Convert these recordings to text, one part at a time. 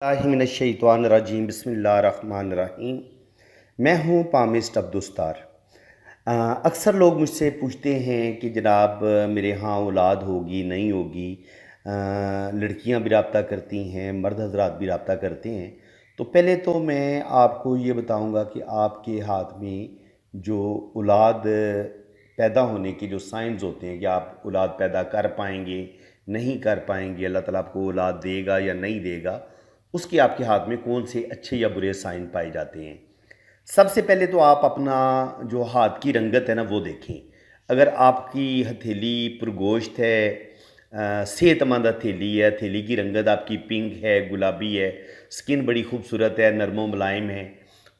मिनश्शैतानिर्रजीम बिस्मिल्लाहिर्रहमानिर्रहीम। मैं हूँ पामिस्ट अब्दुस्तार। अक्सर लोग मुझसे पूछते हैं कि जनाब मेरे यहाँ औलाद होगी नहीं होगी। लड़कियाँ भी रब्ता करती हैं, मर्द हजरात भी रब्ता करते हैं। तो पहले तो मैं आपको ये बताऊँगा कि आपके हाथ में जो औलाद पैदा होने के जो साइंस होते हैं कि आप औलाद पैदा कर पाएंगे नहीं कर पाएंगे, अल्लाह ताला आपको औलाद देगा या नहीं देगा, उसके आपके हाथ में कौन से अच्छे या बुरे साइन पाए जाते हैं। सबसे पहले तो आप अपना जो हाथ की रंगत है ना वो देखें। अगर आपकी हथेली पुरगोश्त है, सेहतमंद हथेली है, हथेली की रंगत आपकी पिंक है, गुलाबी है, स्किन बड़ी खूबसूरत है, नरमो मुलायम है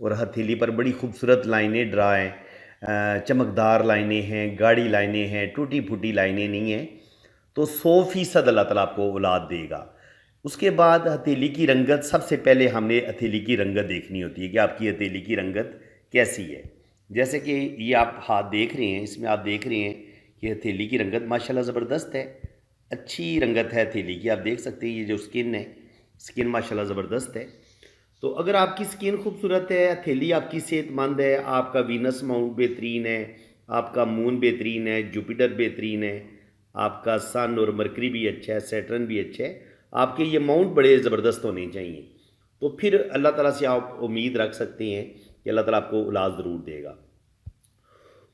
और हथेली पर बड़ी खूबसूरत लाइनें ड्रा हैं, चमकदार लाइनें हैं, गाढ़ी लाइनें हैं, टूटी फूटी लाइनें नहीं हैं, तो 100% अल्लाह ताला आपको औलाद देगा। उसके बाद हथेली की रंगत, सबसे पहले हमने हथेली की रंगत देखनी होती है कि आपकी हथेली की रंगत कैसी है। जैसे कि ये आप हाथ देख रहे हैं, इसमें आप देख रहे हैं कि हथेली की रंगत माशाल्लाह ज़बरदस्त है, अच्छी रंगत है हथेली की। आप देख सकते हैं ये जो स्किन है, स्किन माशाल्लाह ज़बरदस्त है। तो अगर आपकी स्किन खूबसूरत है, हथेली आपकी सेहतमंद है, आपका वीनस माउंट बेहतरीन है, आपका मून बेहतरीन है, जुपिटर बेहतरीन है, आपका सन और मरकरी भी अच्छा है, सैटर्न भी अच्छा है, आपके ये माउंट बड़े ज़बरदस्त होने चाहिए, तो फिर अल्लाह ताला से आप उम्मीद रख सकते हैं कि अल्लाह ताला आपको औलाद ज़रूर देगा।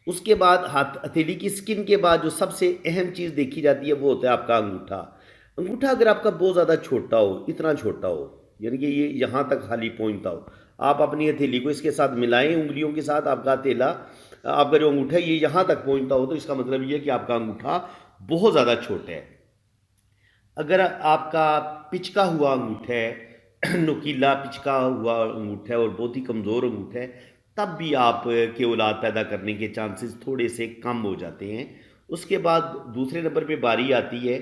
उसके बाद हाथ हथेली की स्किन के बाद जो सबसे अहम चीज़ देखी जाती है वो होता है आपका अंगूठा। अंगूठा अगर आपका बहुत ज़्यादा छोटा हो, इतना छोटा हो, यानी कि ये यहाँ तक खाली पहुँचता हो, आप अपनी हथेली को इसके साथ मिलाएं, उंगलियों के साथ आपका हथेला, आपका जो अंगूठा है ये यहाँ तक पहुँचता हो, तो इसका मतलब ये है कि आपका अंगूठा बहुत ज़्यादा छोटा है। अगर आपका पिचका हुआ अंगूठा है, नुकीला पिचका हुआ अंगूठा है और बहुत ही कमज़ोर अंगूठा है, तब भी आप के औलाद पैदा करने के चांसेस थोड़े से कम हो जाते हैं। उसके बाद दूसरे नंबर पे बारी आती है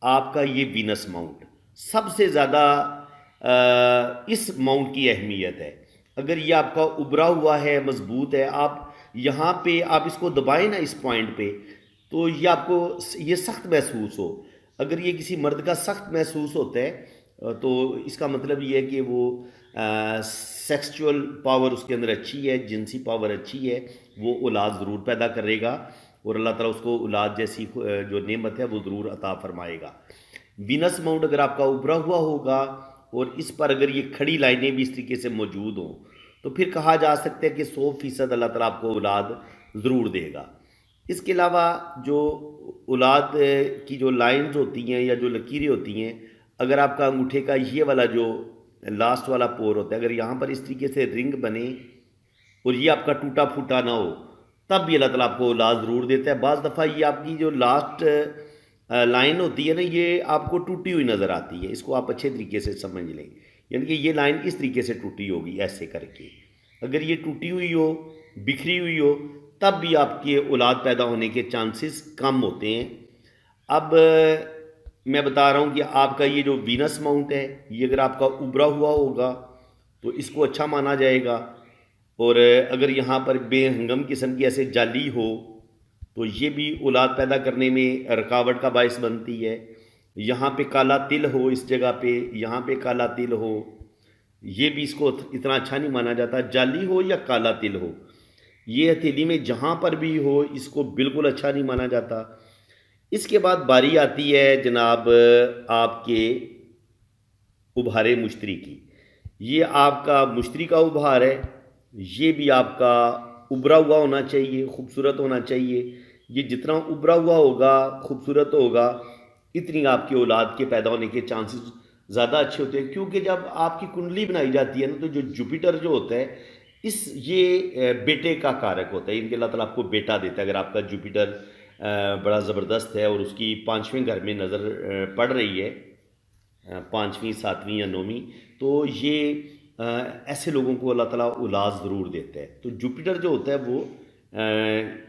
आपका ये वीनस माउंट। सबसे ज़्यादा इस माउंट की अहमियत है। अगर ये आपका उभरा हुआ है, मजबूत है, आप यहाँ पे आप इसको दबाएं ना इस पॉइंट पे, तो ये आपको ये सख्त महसूस हो। अगर ये किसी मर्द का सख्त महसूस होता है तो इसका मतलब ये है कि वो सेक्सुअल पावर उसके अंदर अच्छी है, जिनसी पावर अच्छी है, वो औलाद ज़रूर पैदा करेगा और अल्लाह ताला उसको औलाद जैसी जो नेमत है वो ज़रूर अता फरमाएगा। वीनस माउंट अगर आपका उभरा हुआ होगा और इस पर अगर ये खड़ी लाइनें भी इस तरीके से मौजूद हों, तो फिर कहा जा सकता है कि 100% अल्लाह ताला आपको औलाद ज़रूर देगा। इसके अलावा जो औलाद की जो लाइंस होती हैं या जो लकीरें होती हैं, अगर आपका अंगूठे का ये वाला जो लास्ट वाला पोर होता है, अगर यहाँ पर इस तरीके से रिंग बने और ये आपका टूटा फूटा ना हो, तब भी अल्लाह ताला आपको औलाद ज़रूर देता है। बाज़ दफ़ा ये आपकी जो लास्ट लाइन होती है ना, ये आपको टूटी हुई नज़र आती है, इसको आप अच्छे तरीके से समझ लें। यानी कि ये लाइन इस तरीके से टूटी होगी ऐसे करके। अगर ये टूटी हुई हो, बिखरी हुई हो, तब भी आपके औलाद पैदा होने के चांसेस कम होते हैं। अब मैं बता रहा हूँ कि आपका ये जो वीनस माउंट है, ये अगर आपका उभरा हुआ होगा तो इसको अच्छा माना जाएगा, और अगर यहाँ पर बेहंगम किस्म की ऐसे जाली हो तो ये भी औलाद पैदा करने में रुकावट का बायस बनती है। यहाँ पे काला तिल हो, इस जगह पे यहाँ पे काला तिल हो, ये भी इसको इतना अच्छा नहीं माना जाता। जाली हो या काला तिल हो, ये हथेली में जहाँ पर भी हो, इसको बिल्कुल अच्छा नहीं माना जाता। इसके बाद बारी आती है जनाब आपके उभारे मुश्तरी की। ये आपका मुश्तरी का उभार है, ये भी आपका उभरा हुआ होना चाहिए, खूबसूरत होना चाहिए। ये जितना उभरा हुआ होगा, खूबसूरत होगा, इतनी आपकी औलाद के पैदा होने के चांसेस ज़्यादा अच्छे होते हैं। क्योंकि जब आपकी कुंडली बनाई जाती है ना, तो जो जुपिटर जो होता है, ये बेटे का कारक होता है। इनके अल्लाह ताला आपको बेटा देता है। अगर आपका जुपिटर बड़ा ज़बरदस्त है और उसकी 5वें घर में नज़र पड़ रही है, 5वीं 7वीं या 9वीं, तो ये ऐसे लोगों को अल्लाह ताला औलाद ज़रूर देता है। तो जुपिटर जो होता है वो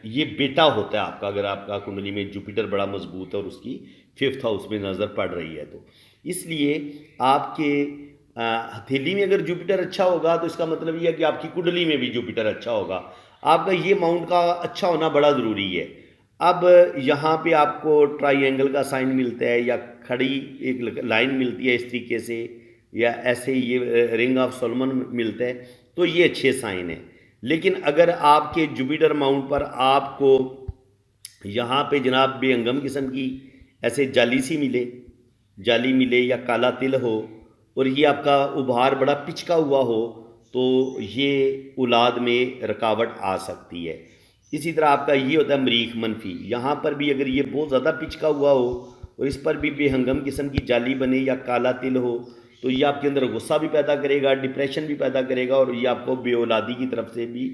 ये बेटा होता है आपका, अगर आपका कुंडली में जुपिटर बड़ा मजबूत है और उसकी 5th हाउस में नज़र पड़ रही है। तो इसलिए आपके हथेली में अगर जुपिटर अच्छा होगा तो इसका मतलब ये है कि आपकी कुंडली में भी जुपिटर अच्छा होगा। आपका ये माउंट का अच्छा होना बड़ा ज़रूरी है। अब यहाँ पे आपको ट्राइंगल का साइन मिलता है या खड़ी एक लाइन मिलती है इस तरीके से, या ऐसे ये रिंग ऑफ सोलमन मिलता है, तो ये अच्छे साइन है। लेकिन अगर आपके जुपिटर माउंट पर आपको यहाँ पे जनाब बेहंगम किस्म की ऐसे जाली सी मिले, जाली मिले या काला तिल हो, और ये आपका उभार बड़ा पिचका हुआ हो, तो ये औलाद में रुकावट आ सकती है। इसी तरह आपका ये होता है मरीख मनफी, यहाँ पर भी अगर ये बहुत ज़्यादा पिचका हुआ हो और इस पर भी बेहंगम किस्म की जाली बने या काला तिल हो, तो ये आपके अंदर गुस्सा भी पैदा करेगा, डिप्रेशन भी पैदा करेगा, और ये आपको बेऔलादी की तरफ से भी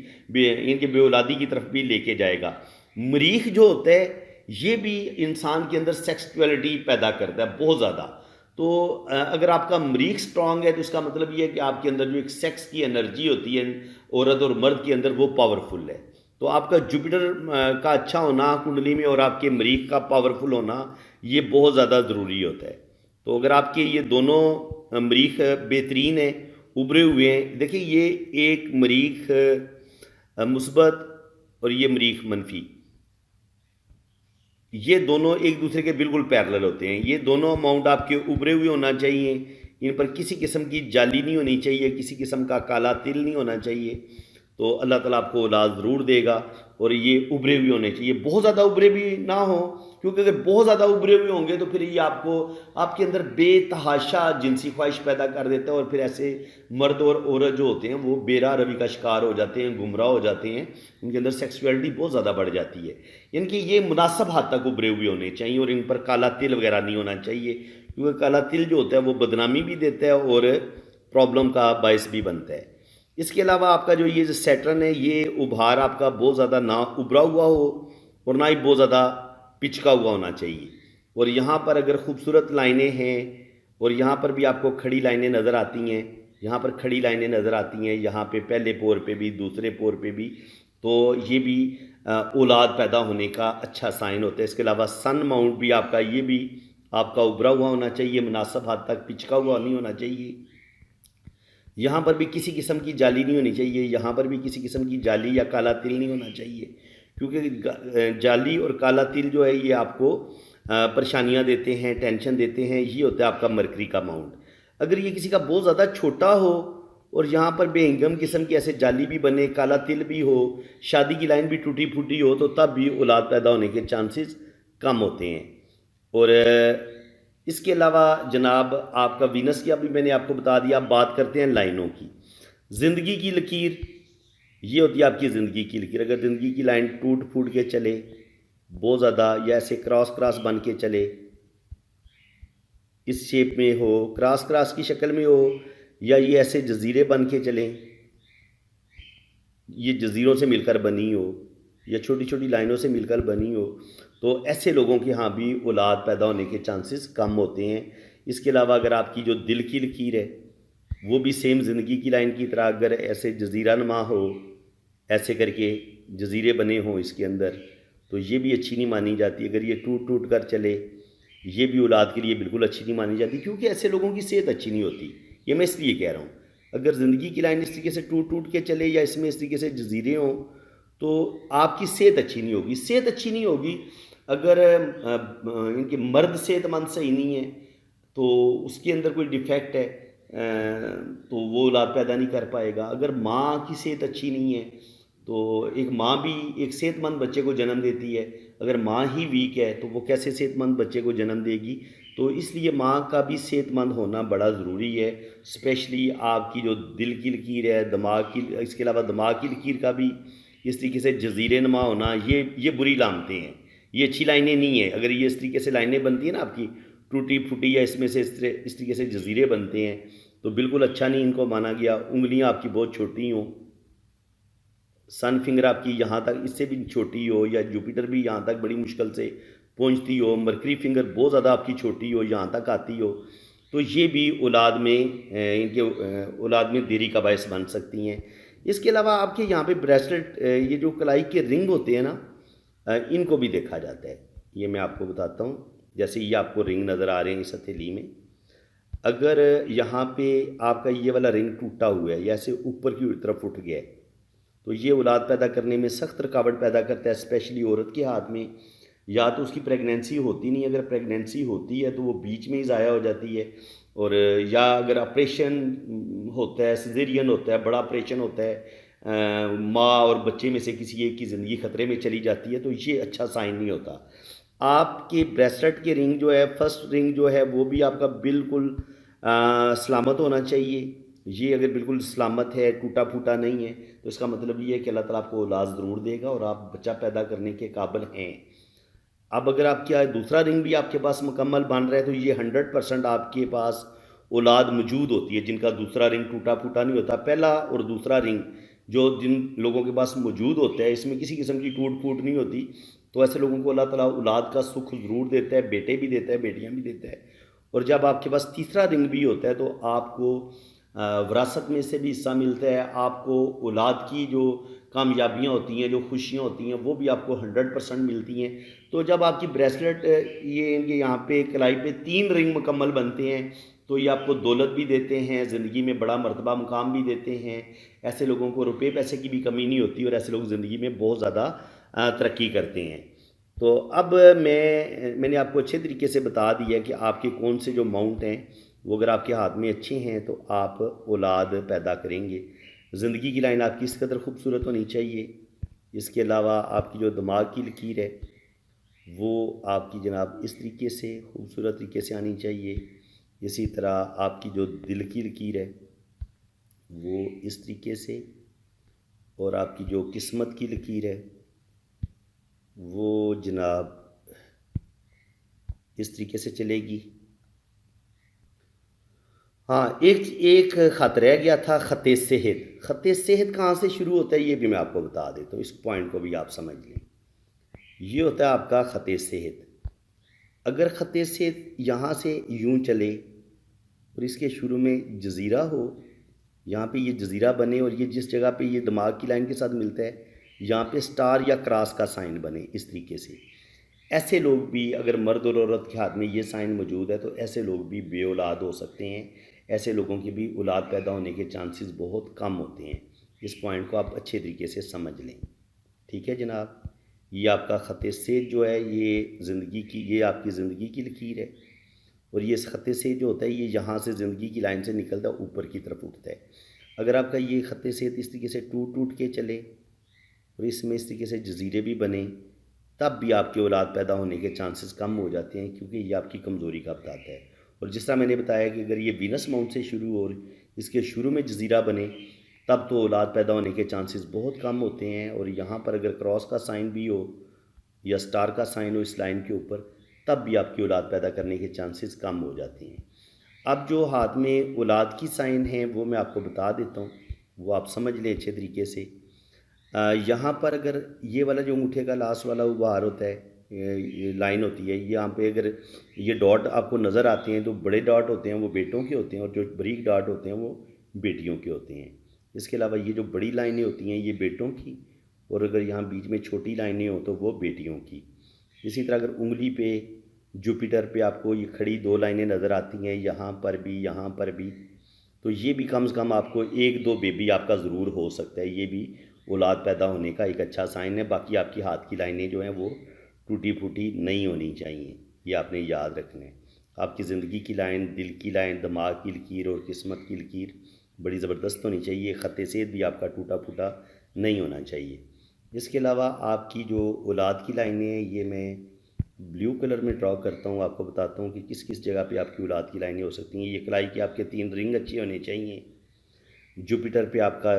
इनके बेऔलादी की तरफ भी लेके जाएगा। मरीख जो होता है ये भी इंसान के अंदर सेक्सुअलिटी पैदा करता है बहुत ज़्यादा। तो अगर आपका मरीख स्ट्रांग है तो इसका मतलब ये है कि आपके अंदर जो एक सेक्स की एनर्जी होती है औरत और मर्द के अंदर, वो पावरफुल है। तो आपका जुपिटर का अच्छा होना कुंडली में और आपके मरीख का पावरफुल होना, ये बहुत ज़्यादा ज़रूरी होता है। तो अगर आपके ये दोनों मरीख बेहतरीन है, उभरे हुए हैं, देखिए ये एक मरीख मुस्बत और ये मरीख मनफी, ये दोनों एक दूसरे के बिल्कुल पैरेलल होते हैं। ये दोनों अमाउंट आपके उभरे हुए होना चाहिए, इन पर किसी किस्म की जाली नहीं होनी चाहिए, किसी किस्म का काला तिल नहीं होना चाहिए। तो अल्लाह ताला आपको औलाद ज़रूर देगा। और ये उभरे हुए होने चाहिए, बहुत ज़्यादा उभरे भी ना हो, क्योंकि अगर बहुत ज़्यादा उभरे हुए होंगे तो फिर ये आपको आपके अंदर बेतहाशा जिनसी ख्वाहिश पैदा कर देता है, और फिर ऐसे मर्द और औरत जो होते हैं वो बेरा रवि का शिकार हो जाते हैं, गुमराह हो जाते हैं, उनके अंदर सेक्सुअलिटी बहुत ज़्यादा बढ़ जाती है। इनकी ये मुनासिब हद तक उभरे हुए होने चाहिए, और इन पर काला तिल वगैरह नहीं होना चाहिए, क्योंकि काला तिल जो होता है वो बदनामी भी देता है और प्रॉब्लम का बायस भी बनता है। इसके अलावा आपका जो ये जो सैटर्न है, ये उभार आपका बहुत ज़्यादा ना उभरा हुआ हो और ना ही बहुत ज़्यादा पिचका हुआ होना चाहिए। और यहाँ पर अगर खूबसूरत लाइनें हैं, और यहाँ पर भी आपको खड़ी लाइनें नज़र आती हैं, यहाँ पर खड़ी लाइनें नज़र आती हैं, यहाँ पे पहले पोर पे भी दूसरे पोर पे भी, तो ये भी औलाद पैदा होने का अच्छा साइन होता है। इसके अलावा सन माउंट भी आपका, ये भी आपका उभरा हुआ होना चाहिए, मुनासिब हद तक पिचका हुआ नहीं होना चाहिए। यहाँ पर भी किसी किस्म की जाली नहीं होनी चाहिए, यहाँ पर भी किसी किस्म की जाली या काला तिल नहीं होना चाहिए, क्योंकि जाली और काला तिल जो है ये आपको परेशानियाँ देते हैं, टेंशन देते हैं। ये होता है आपका मरकरी का माउंट। अगर ये किसी का बहुत ज़्यादा छोटा हो और यहाँ पर बेहंगम किस्म की ऐसे जाली भी बने, काला तिल भी हो, शादी की लाइन भी टूटी फूटी हो, तो तब भी औलाद पैदा होने के चांसेस कम होते हैं। और इसके अलावा जनाब आपका वीनस की अभी मैंने आपको बता दिया। अब बात करते हैं लाइनों की। ज़िंदगी की लकीर, ये होती है आपकी ज़िंदगी की लकीर। अगर ज़िंदगी की लाइन टूट फूट के चले बहुत ज़्यादा, या ऐसे क्रॉस क्रॉस बन के चले, इस शेप में हो, क्रॉस क्रॉस की शक्ल में हो, या ये ऐसे जजीरे बन के चलें, ये जजीरों से मिलकर बनी हो या छोटी छोटी लाइनों से मिलकर बनी हो, तो ऐसे लोगों के यहाँ भी औलाद पैदा होने के चांसेस कम होते हैं। इसके अलावा अगर आपकी जो दिल की लकीर है वो भी सेम ज़िंदगी की लाइन की तरह अगर ऐसे जजीरा नुमा हो, ऐसे करके जजीरे बने हों इसके अंदर, तो ये भी अच्छी नहीं मानी जाती। अगर ये टूट टूट कर चले, ये भी औलाद के लिए बिल्कुल अच्छी नहीं मानी जाती, क्योंकि ऐसे लोगों की सेहत अच्छी नहीं होती। ये मैं इसलिए कह रहा हूँ, अगर ज़िंदगी की लाइन इस तरीके से टूट टूट के चले या इसमें इस तरीके से जजीरे हों, तो आपकी सेहत अच्छी नहीं होगी। सेहत अच्छी नहीं होगी अगर इनके मर्द सेहतमंद सही नहीं है, तो उसके अंदर कोई डिफेक्ट है, तो वो औलाद पैदा नहीं कर पाएगा। अगर माँ की सेहत अच्छी नहीं है, तो एक माँ भी एक सेहतमंद बच्चे को जन्म देती है, अगर माँ ही वीक है तो वो कैसे सेहतमंद बच्चे को जन्म देगी। तो इसलिए माँ का भी सेहतमंद होना बड़ा ज़रूरी है। स्पेशली आपकी जो दिल की लकीर है, दिमाग की, इसके अलावा दिमाग की लकीर का भी इस तरीके से जजीरे नुमा होना, ये बुरी लामतें हैं, ये अच्छी लाइनें नहीं है। अगर ये इस तरीके से लाइनें बनती हैं ना आपकी टूटी फूटी, या इसमें से इस तरीके से जजीरे बनते हैं, तो बिल्कुल अच्छा नहीं इनको माना गया। उंगलियां आपकी बहुत छोटी हों, सन फिंगर आपकी यहाँ तक इससे भी छोटी हो, या जुपिटर भी यहाँ तक बड़ी मुश्किल से पहुँचती हो, मरकरी फिंगर बहुत ज़्यादा आपकी छोटी हो, यहाँ तक आती हो, तो ये भी औलाद में इनके औलाद में देरी का बायस बन सकती हैं। इसके अलावा आपके यहाँ पे ब्रेसलेट, ये जो कलाई के रिंग होते हैं ना, इनको भी देखा जाता है। ये मैं आपको बताता हूँ। जैसे ये आपको रिंग नज़र आ रहे हैं इस हथेली में, अगर यहाँ पे आपका ये वाला रिंग टूटा हुआ है या ऐसे ऊपर की तरफ उठ गया है, तो ये औलाद पैदा करने में सख्त रुकावट पैदा करता है, स्पेशली औरत के हाथ में। या तो उसकी प्रेगनेंसी होती नहीं, अगर प्रेगनेंसी होती है तो वो बीच में ही ज़ाया हो जाती है, और या अगर ऑपरेशन होता है, सिजेरियन होता है, बड़ा ऑपरेशन होता है, माँ और बच्चे में से किसी एक की ज़िंदगी ख़तरे में चली जाती है, तो ये अच्छा साइन नहीं होता। आपके ब्रेसलेट की रिंग जो है, फर्स्ट रिंग जो है वो भी आपका बिल्कुल सलामत होना चाहिए। ये अगर बिल्कुल सलामत है, टूटा फूटा नहीं है, तो इसका मतलब ये है कि अल्लाह ताला आपको औलाद ज़रूर देगा और आप बच्चा पैदा करने के काबिल हैं। अब अगर आपका दूसरा रिंग भी आपके पास मुकम्मल बन रहा है, तो ये 100% आपके पास औलाद मौजूद होती है जिनका दूसरा रिंग टूटा फूटा नहीं होता। पहला और दूसरा रिंग जो जिन लोगों के पास मौजूद होता है, इसमें किसी किस्म की टूट फूट नहीं होती, तो ऐसे लोगों को अल्लाह ताला औलाद का सुख ज़रूर देता है, बेटे भी देता है, बेटियां भी देता है। और जब आपके पास तीसरा रिंग भी होता है, तो आपको विरासत में से भी हिस्सा मिलता है, आपको औलाद की जो कामयाबियाँ होती हैं, जो खुशियाँ होती हैं, वो भी आपको 100% मिलती हैं। तो जब आपकी ब्रेसलेट ये इनके यहाँ पे कलाई पे 3 रिंग मुकम्मल बनते हैं, तो ये आपको दौलत भी देते हैं, ज़िंदगी में बड़ा मर्तबा मुकाम भी देते हैं। ऐसे लोगों को रुपए पैसे की भी कमी नहीं होती और ऐसे लोग ज़िंदगी में बहुत ज़्यादा तरक्की करते हैं। तो अब मैंने आपको अच्छे तरीके से बता दिया कि आपके कौन से जो माउंट हैं, वो अगर आपके हाथ में अच्छे हैं तो आप औलाद पैदा करेंगे। ज़िंदगी की लाइन आपकी इस कदर खूबसूरत होनी चाहिए। इसके अलावा आपकी जो दिमाग की लकीर है, वो आपकी जनाब इस तरीके से खूबसूरत तरीके से आनी चाहिए। इसी तरह आपकी जो दिल की लकीर है, वो इस तरीके से, और आपकी जो किस्मत की लकीर है, वो जनाब इस तरीके से चलेगी। हाँ, एक एक ख़त रह गया था, ख़त सेहत। ख़त सेहत कहाँ से शुरू होता है, ये भी मैं आपको बता देता हूँ, इस पॉइंट को भी आप समझ लें। ये होता है आपका ख़त सेहत। अगर ख़त सेहत यहाँ से यूँ चले और इसके शुरू में जज़ीरा हो, यहाँ पे ये जज़ीरा बने और ये जिस जगह पे ये दिमाग की लाइन के साथ मिलता है, यहाँ पे स्टार या क्रॉस का साइन बने इस तरीके से। ऐसे लोग भी, अगर मर्द और औरत के हाथ में ये साइन मौजूद है, तो ऐसे लोग भी बे औलाद हो सकते हैं। ऐसे लोगों की भी औलाद पैदा होने के चांसेस बहुत कम होते हैं। इस पॉइंट को आप अच्छे तरीके से समझ लें। ठीक है जनाब, ये आपका ख़त सेहत जो है, ये आपकी ज़िंदगी की लकीर है। और ये इस ख़त सेहत जो होता है, ये यहाँ से ज़िंदगी की लाइन से निकलता है, ऊपर की तरफ उठता है। अगर आपका ये ख़त सेहत इस तरीके से टूट टूट के चले और इसमें इस तरीके से जज़ीरे भी बने, तब भी आपकी औलाद पैदा होने के चांसेस कम हो जाते हैं, क्योंकि ये आपकी कमज़ोरी का बताता है। और जिस तरह मैंने बताया कि अगर ये वीनस माउंट से शुरू और इसके शुरू में जज़ीरा बने, तब तो औलाद पैदा होने के चांसेस बहुत कम होते हैं। और यहाँ पर अगर क्रॉस का साइन भी हो या स्टार का साइन हो इस लाइन के ऊपर, तब भी आपकी औलाद पैदा करने के चांसेस कम हो जाते हैं। अब जो हाथ में औलाद की साइन है, वो मैं आपको बता देता हूँ, वो आप समझ लें अच्छे तरीके से। यहाँ पर अगर ये वाला जो अंगूठे का लास्ट वाला उपहार होता है, ये लाइन होती है, यहाँ पे अगर ये डॉट आपको नज़र आते हैं, तो बड़े डॉट होते हैं वो बेटों के होते हैं और जो बारीक डॉट होते हैं वो बेटियों के होते हैं। इसके अलावा ये जो बड़ी लाइनें होती हैं, ये बेटों की, और अगर यहाँ बीच में छोटी लाइनें हो तो वो बेटियों की। इसी तरह अगर उंगली पे, जुपिटर पे आपको ये खड़ी 2 लाइनें नज़र आती हैं, यहाँ पर भी, यहाँ पर भी, तो ये भी कम से कम आपको 1-2 बेबी आपका ज़रूर हो सकता है। ये भी औलाद पैदा होने का एक अच्छा साइन है। बाकी आपकी हाथ की लाइनें जो हैं वो टूटी फूटी नहीं होनी चाहिए, ये आपने याद रखना है। आपकी ज़िंदगी की लाइन, दिल की लाइन, दिमाग की लकीर और किस्मत की लकीर बड़ी ज़बरदस्त होनी चाहिए। ख़त सेहत भी आपका टूटा फूटा नहीं होना चाहिए। इसके अलावा आपकी जो औलाद की लाइनें हैं, ये मैं ब्लू कलर में ड्रॉ करता हूँ, आपको बताता हूँ कि किस किस जगह पे आपकी औलाद की लाइनें हो सकती हैं। ये कलाई के आपके 3 रिंग अच्छे होने चाहिए। जुपिटर पे आपका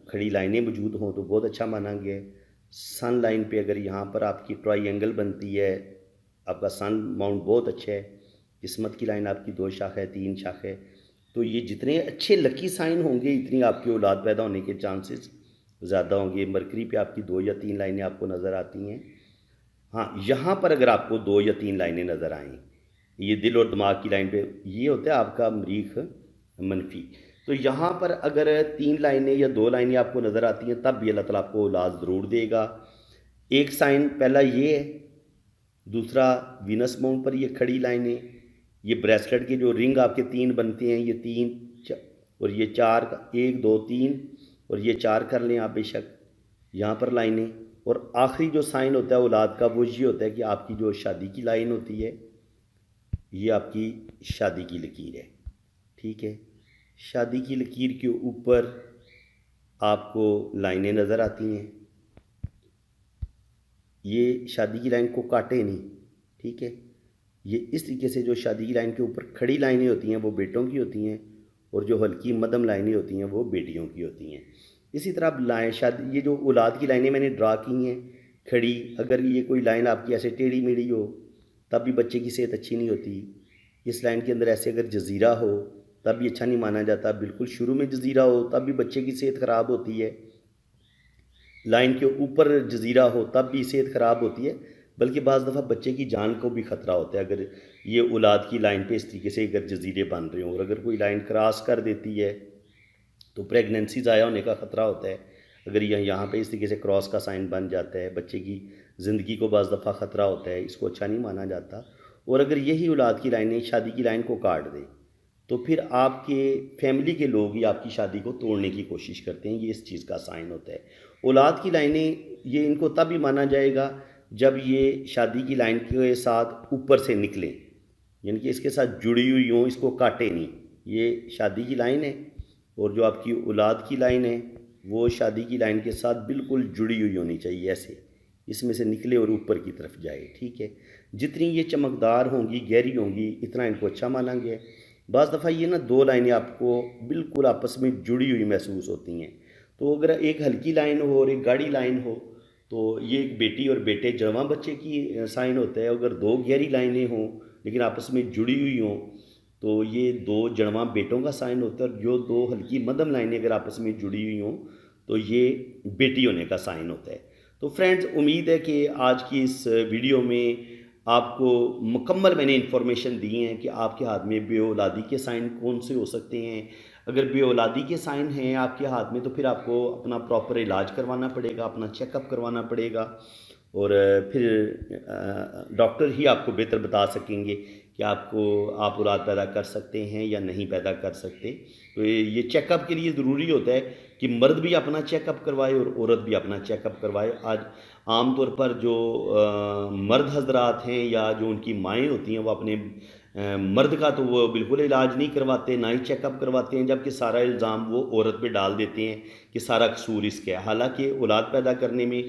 खड़ी लाइनें मौजूद हों तो बहुत अच्छा माना गया है। सन लाइन पे अगर यहाँ पर आपकी ट्रायंगल बनती है, आपका सन माउंट बहुत अच्छा है। किस्मत की लाइन आपकी 2 शाख है, 3 शाख है। तो ये जितने अच्छे लकी साइन होंगे, इतनी आपकी औलाद पैदा होने के चांसेस ज़्यादा होंगे। मरकरी पे आपकी 2 या 3 लाइनें आपको नज़र आती हैं। हाँ, यहाँ पर अगर आपको 2 या 3 लाइनें नज़र आएँ, ये दिल और दिमाग की लाइन पे, ये होता है आपका मरीख मनफी। तो यहाँ पर अगर 3 लाइनें या 2 लाइनें आपको नज़र आती हैं, तब भी अल्लाह ताला आपको औलाद ज़रूर देगा। एक साइन पहला ये है, दूसरा वीनस माउंट पर ये खड़ी लाइनें, ये ब्रेसलेट के जो रिंग आपके 3 बनते हैं, ये 3 और ये 4 का 1 2 3 और ये 4 कर लें आप बेशक, यहाँ पर लाइनें। और आखिरी जो साइन होता है औलाद का, वो ये होता है कि आपकी जो शादी की लाइन होती है, ये आपकी शादी की लकीर है। ठीक है। शादी की लकीर के ऊपर आपको लाइनें नज़र आती हैं, ये शादी की लाइन को काटे नहीं, ठीक है। ये इस तरीके से जो शादी की लाइन के ऊपर खड़ी लाइनें होती हैं वो बेटों की होती हैं, और जो हल्की मध्यम लाइनें होती हैं वो बेटियों की होती हैं। इसी तरह अब लाइन शादी ये जो औलाद की लाइनें मैंने ड्रा की हैं खड़ी, अगर ये कोई लाइन आपकी ऐसे टेढ़ी मेढ़ी हो तब भी बच्चे की सेहत अच्छी नहीं होती। इस लाइन के अंदर ऐसे अगर जजीरा हो तब भी अच्छा नहीं माना जाता। बिल्कुल शुरू में जजीरा हो तब भी बच्चे की सेहत ख़राब होती है। लाइन के ऊपर जजीरा हो तब भी सेहत ख़राब होती है, बल्कि बाज़ दफ़ा बच्चे की जान को भी ख़तरा होता है अगर ये औलाद की लाइन पे इस तरीके से अगर जजीरे बन रहे हों। और अगर कोई लाइन क्रॉस कर देती है तो प्रेगनेंसी ज़ाया होने का ख़तरा होता है। अगर यहाँ पे इस तरीके से क्रॉस का साइन बन जाता है, बच्चे की ज़िंदगी को बाज़ दफ़ा ख़तरा होता है, इसको अच्छा नहीं माना जाता। और अगर यही औलाद की लाइनें शादी की लाइन को काट दें तो फिर आपके फैमिली के लोग ही आपकी शादी को तोड़ने की कोशिश करते हैं। ये इस चीज़ का साइन होता है। औलाद की लाइनें ये इनको तब भी माना जाएगा जब ये शादी की लाइन के साथ ऊपर से निकलें, यानी कि इसके साथ जुड़ी हुई हों, इसको काटे नहीं। ये शादी की लाइन है और जो आपकी औलाद की लाइन है वो शादी की लाइन के साथ बिल्कुल जुड़ी हुई होनी चाहिए, ऐसे इसमें से निकले और ऊपर की तरफ जाए, ठीक है। जितनी ये चमकदार होंगी, गहरी होंगी, इतना इनको अच्छा माना गया है। बाज़ दफ़ा ये ना दो लाइनें आपको बिल्कुल आपस में जुड़ी हुई महसूस होती हैं। तो अगर एक हल्की लाइन हो और एक गाढ़ी लाइन हो तो ये एक बेटी और बेटे जवां बच्चे की साइन होता है। अगर दो गहरी लाइनें हों लेकिन आपस में जुड़ी हुई हों तो ये दो जड़वां बेटों का साइन होता है। और जो दो हल्की मध्यम लाइनें अगर आपस में जुड़ी हुई हों तो ये बेटी होने का साइन होता है। तो फ्रेंड्स, उम्मीद है कि आज की इस वीडियो में आपको मुकम्मल मैंने इन्फॉर्मेशन दी है कि आपके हाथ में बेऔलादी के साइन कौन से हो सकते हैं। अगर बेऔलादी के साइन हैं आपके हाथ में तो फिर आपको अपना प्रॉपर इलाज करवाना पड़ेगा, अपना चेकअप करवाना पड़ेगा। और फिर डॉक्टर ही आपको बेहतर बता सकेंगे कि आप औलाद पैदा कर सकते हैं या नहीं पैदा कर सकते। तो ये चेकअप के लिए ज़रूरी होता है कि मर्द भी अपना चेकअप करवाए और औरत भी अपना चेकअप करवाए। आज आम तौर पर जो मर्द हजरात हैं या जो उनकी माएँ होती हैं वो अपने मर्द का तो वो बिल्कुल इलाज नहीं करवाते, ना ही चेकअप करवाते हैं, जबकि सारा इल्ज़ाम वो औरत पे डाल देते हैं कि सारा कसूर इसका है। हालांकि औलाद पैदा करने में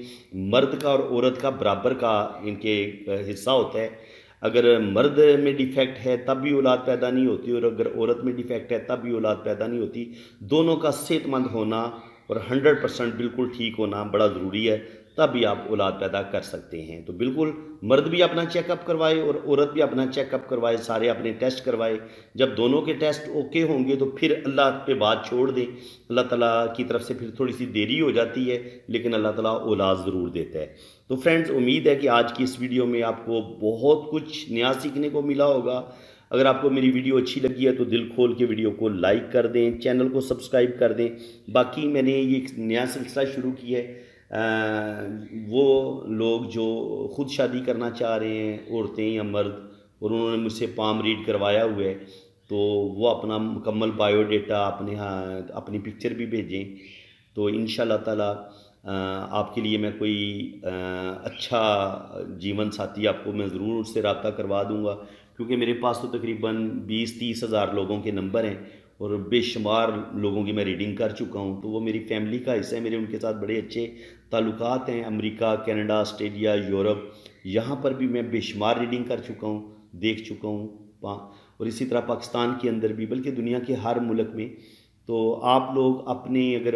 मर्द का और औरत का बराबर का इनके हिस्सा होता है। अगर मर्द में डिफेक्ट है तब भी औलाद पैदा नहीं होती और अगर औरत में डिफेक्ट है तब भी औलाद पैदा नहीं होती। दोनों का सेहतमंद होना और 100% बिल्कुल ठीक होना बड़ा ज़रूरी है, तब भी आप औलाद पैदा कर सकते हैं। तो बिल्कुल मर्द भी अपना चेकअप करवाए और औरत भी अपना चेकअप करवाए, सारे अपने टेस्ट करवाए। जब दोनों के टेस्ट ओके होंगे तो फिर अल्लाह पे बात छोड़ दें। अल्लाह ताला की तरफ से फिर थोड़ी सी देरी हो जाती है लेकिन अल्लाह ताला औलाद ज़रूर देता है। तो फ्रेंड्स, उम्मीद है कि आज की इस वीडियो में आपको बहुत कुछ नया सीखने को मिला होगा। अगर आपको मेरी वीडियो अच्छी लगी है तो दिल खोल के वीडियो को लाइक कर दें, चैनल को सब्सक्राइब कर दें। बाकी मैंने ये एक नया सिलसिला शुरू किया है, वो लोग जो ख़ुद शादी करना चाह रहे हैं, औरतें या मर्द, और उन्होंने मुझसे पाम रीड करवाया हुआ है, तो वो अपना मुकम्मल बायोडेटा अपनी पिक्चर भी भेजें। तो इंशाल्लाह ताला आपके लिए मैं कोई अच्छा जीवन साथी आपको मैं ज़रूर उससे रब्ता करवा दूँगा, क्योंकि मेरे पास तो तकरीबन 20-30 हज़ार लोगों के नंबर हैं और बेशुमार लोगों की मैं रीडिंग कर चुका हूँ। तो वो मेरी फैमिली का हिस्सा है, मेरे उनके साथ बड़े अच्छे ताल्लुकात हैं। अमेरिका, कनाडा, ऑस्ट्रेलिया, यूरोप, यहाँ पर भी मैं बेशुमार रीडिंग कर चुका हूँ, देख चुका हूँ। और इसी तरह पाकिस्तान के अंदर भी, बल्कि दुनिया के हर मुल्क में। तो आप लोग अपने अगर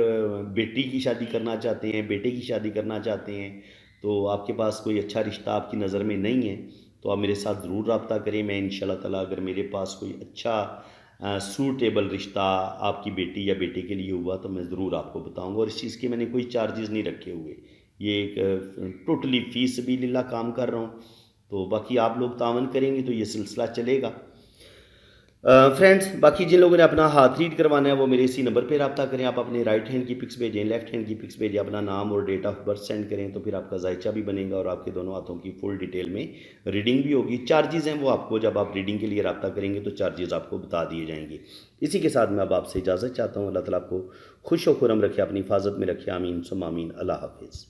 बेटी की शादी करना चाहते हैं, बेटे की शादी करना चाहते हैं, तो आपके पास कोई अच्छा रिश्ता आपकी नज़र में नहीं है तो आप मेरे साथ ज़रूर रब्ता करें। मैं इंशाल्लाह ताला अगर मेरे पास कोई अच्छा सूटेबल रिश्ता आपकी बेटी या बेटे के लिए हुआ तो मैं ज़रूर आपको बताऊंगा। और इस चीज़ के मैंने कोई चार्जेस नहीं रखे हुए, ये एक टोटली फ़ीस भी लिल्लाह काम कर रहा हूँ। तो बाकी आप लोग तावन करेंगे तो ये सिलसिला चलेगा। फ्रेंड्स, बाकी जिन लोगों ने अपना हाथ रीड करवाना है वो मेरे इसी नंबर पे रब्ता करें। आप अपने राइट हैंड की पिक्स भेजें, लेफ्ट हैंड की पिक्स भेजें, अपना नाम और डेट ऑफ बर्थ सेंड करें, तो फिर आपका जायचा भी बनेगा और आपके दोनों हाथों की फुल डिटेल में रीडिंग भी होगी। चार्जेज़ हैं वो आपको जब आप रीडिंग के लिए रब्ता करेंगे तो चार्जेज़ आपको बता दिए जाएंगे। इसी के साथ मैं अब आपसे इजाज़त चाहता हूँ। अल्लाह ताला आपको खुश व खुरम रखे, अपनी हिफाजत में रखे। आमीन सुम्मा आमीन। अल्लाह हाफिज़।